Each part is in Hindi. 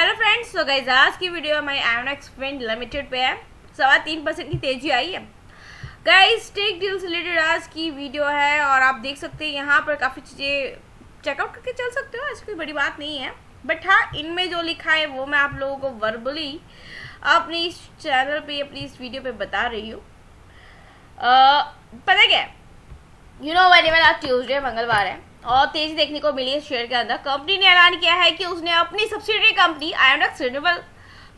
हेलो फ्रेंड्स, तो गाइस आज की वीडियो हमारी आयोनेक्स विंड लिमिटेड पे है। 3.25% की तेजी आई है गाइस। टेक डील से रिलेटेड आज की वीडियो है और आप देख सकते हैं यहाँ पर काफ़ी चीज़ें चेकआउट करके चल सकते हो, ऐसी कोई बड़ी बात नहीं है। बट हाँ, इनमें जो लिखा है वो मैं आप लोगों को वर्बली अपनी इस चैनल पे अपनी इस वीडियो पे बता रही हूँ। पता क्या, यू नो वेरी वेल, आज ट्यूसडे मंगलवार है और तेजी देखने को मिली है शेयर के अंदर। कंपनी ने ऐलान किया है कि उसने अपनी subsidiary company Inox renewable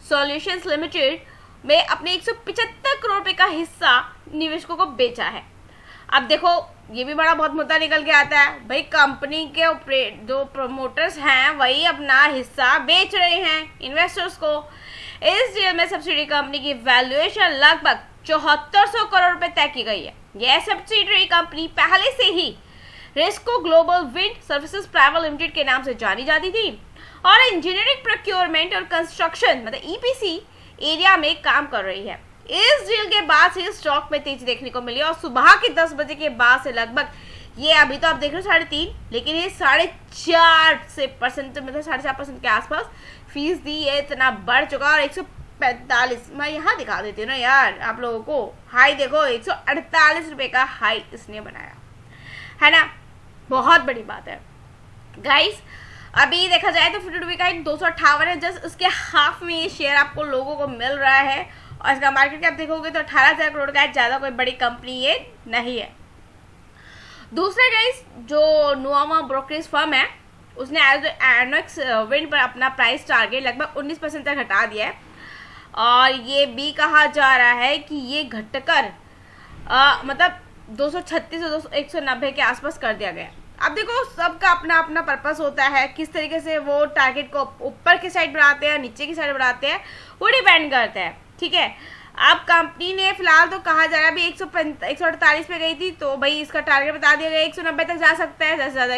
solutions limited में अपने 175 करोड़ रुपए का हिस्सा निवेशकों को बेचा है। अब देखो, ये भी बड़ा बहुत मुद्दा निकल के आता है भाई, कंपनी के जो प्रमोटर्स हैं वही अपना हिस्सा बेच रहे हैं इन्वेस्टर्स को। इस डील में सब्सिडियरी कंपनी की वैल्यूएशन लगभग 7400 करोड़ रुपए तय की गई है। यह सब्सिडियरी कंपनी पहले से ही Resco global wind services private limited के नाम से जानी जाती थी और इंजीनियरिंग प्रोक्योरमेंट और कंस्ट्रक्शन मतलब ईपीसी एरिया में काम कर रही है। इस डील के बाद से स्टॉक में तेजी देखने को मिली और सुबह के 10 बजे के बाद से लगभग ये अभी तो आप देख रहे हो 3.5, लेकिन ये 4.5% मतलब 4.5% के आसपास फीसदी ये इतना बढ़ चुका और 145, मैं यहाँ दिखा देती हूँ ना यार आप लोगों को, हाई देखो 148 रुपए का हाई इसने बनाया है ना, बहुत बड़ी बात है गाइस। अभी देखा जाए तो 52 का एक 258 है, जस्ट उसके हाफ में ये शेयर आपको लोगों को मिल रहा है और इसका मार्केट कैप देखोगे तो 18,000 करोड़ का है, ज़्यादा कोई बड़ी कंपनी ये नहीं है। दूसरा गाइस, जो नुआमा ब्रोकरेज फर्म है उसने आयोनेक्स विंड पर अपना प्राइस टारगेट लगभग 19% तक घटा दिया है और ये भी कहा जा रहा है कि ये घटकर मतलब 236 से 190 के आसपास कर दिया गया। अब देखो, सबका अपना अपना पर्पस होता है, किस तरीके से वो टारगेट को ऊपर की साइड बढ़ाते हैं नीचे की साइड बढ़ाते हैं वो डिपेंड करता है, ठीक है। अब कंपनी ने फिलहाल तो कहा जा रहा है अभी 148 पे गई थी तो भाई इसका टारगेट बता दिया गया 190 तक जा सकता है, ज़्यादा से ज़्यादा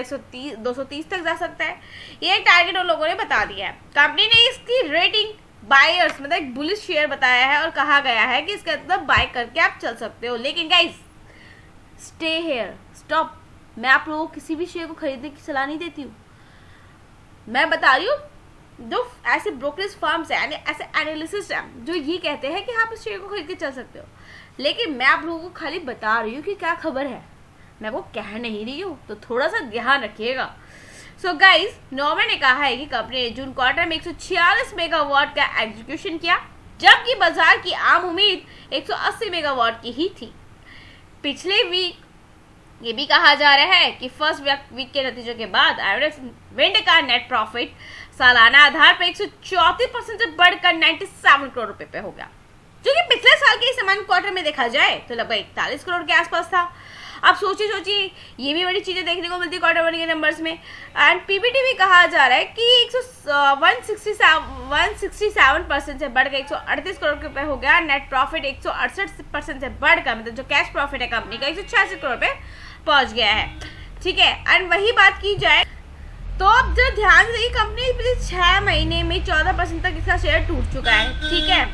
230 तक जा सकता है, ये एक टारगेट उन लोगों ने बता दिया है। कंपनी ने इसकी रेटिंग बायर्स मतलब एक बुलिश शेयर बताया है और कहा गया है कि इसका मतलब बाय करके आप चल सकते हो। लेकिन गाइस स्टे हेयर, स्टॉप, मैं आप लोगों को किसी भी शेयर को खरीदने की सलाह नहीं देती हूँ। मैं बता रही हूँ जो ऐसे ब्रोकरेज फर्म्स हैं, ऐसे एनालिसिस्ट हैं जो ये कहते हैं कि आप इस शेयर को खरीद के चल सकते हो, लेकिन मैं आप लोगों को खाली बता रही हूँ कि क्या खबर है, मैं वो कह नहीं रही हूँ, तो थोड़ा सा ध्यान रखिएगा। सो गाइज, नोवा ने कहा है कि कंपनी ने जून क्वार्टर में 146 मेगावाट का एग्जीक्यूशन किया, जबकि बाजार की आम उम्मीद 180 मेगावाट की ही थी। पिछले वीक ये भी कहा जा रहा है कि फर्स्ट वीक के नतीजों के बाद आयोनेक्स विंड का नेट प्रॉफिट सालाना आधार पर 134% से बढ़कर 97 करोड़ रुपए पे हो गया, जो कि पिछले साल के समान क्वार्टर में देखा जाए तो लगभग 41 करोड़ के आसपास था। अब सोचिए ये भी बड़ी चीजें देखने को मिलती है क्वार्टर 1 के नंबर्स में। एंड पीबीटी भी कहा जा रहा है कि 167% से बढ़कर 138 करोड़ रुपए हो गया। नेट प्रॉफिट 168% से बढ़कर मतलब जो कैश प्रॉफिट है कंपनी का 186 करोड़ रुपए पहुंच गया है, ठीक है। एंड वही बात की जाए तो अब जो ध्यान से कंपनी पिछले 6 महीने में 14% तक इसका शेयर टूट चुका है, ठीक है,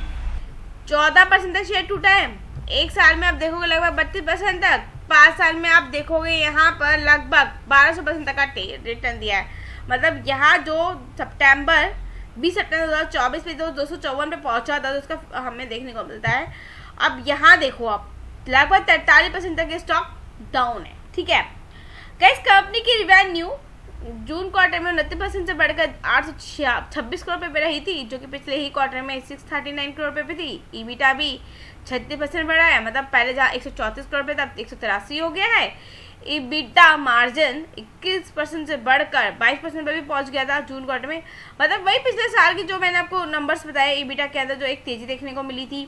14% तक शेयर टूटा है। एक साल में आप देखोगे लगभग 32% तक, 5 साल में आप देखोगे यहाँ पर लगभग 1200% तक का रिटर्न दिया है। मतलब यहाँ जो 20 सितंबर 2024 में जो 254 पे पहुंचा था तो उसका हमें देखने को मिलता है अब यहाँ देखो आप लगभग 43% तक स्टॉक डाउन है, ठीक है। गाइस, कंपनी की रिवेन्यू जून क्वार्टर में 29% से बढ़कर 826 करोड़ रुपए पे रही थी, जो कि पिछले ही क्वार्टर में 639 करोड़ रुपए पे थी। ईबिटा भी 36% बढ़ा है, मतलब पहले जहाँ 134 करोड़ पे था 183 हो गया है। ईबिटा मार्जिन 21% से बढ़कर 22% पे भी पहुंच गया था जून क्वार्टर में। मतलब वही पिछले साल की जो मैंने आपको नंबर्स बताए ईबिटा के अंदर जो एक तेजी देखने को मिली थी,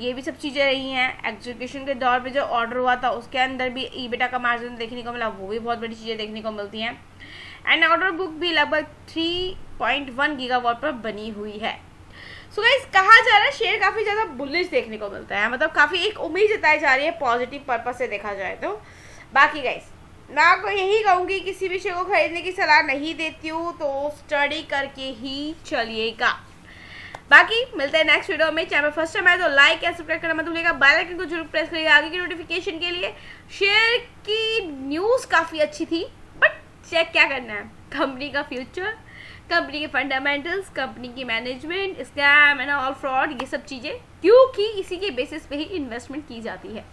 ये भी सब चीज़ें रही हैं। एग्जीक्यूशन के दौर पे जो ऑर्डर हुआ था उसके अंदर भी ईबिटा का मार्जिन देखने को मिला, वो भी बहुत बड़ी चीज़ें देखने को मिलती हैं। एंड ऑर्डर बुक भी लगभग 3.1 गीगावाट पर बनी हुई है। सो गाइस, कहा जा रहा है शेयर काफ़ी ज़्यादा बुलिश देखने को मिलता है, मतलब काफ़ी एक उम्मीद जताई जा रही है पॉजिटिव पर्पज से देखा जाए तो। बाकी गाइस, मैं आपको यही कहूँगी किसी भी शेयर को खरीदने की सलाह नहीं देती हूँ, तो स्टडी करके ही चलिएगा। बाकी मिलते हैं नेक्स्ट वीडियो में। चैनल फर्स्ट टाइम आए तो लाइक या सब्सक्राइब करना मत भूलिएगा, बेल आइकन को जरूर प्रेस करिएगा आगे की नोटिफिकेशन के लिए। शेयर की न्यूज़ काफ़ी अच्छी थी, बट चेक क्या करना है, कंपनी का फ्यूचर कंपनी के फंडामेंटल्स, कंपनी की management, scam and all fraud, ये सब चीज़ें, क्योंकि इसी के बेसिस पे ही इन्वेस्टमेंट की जाती है।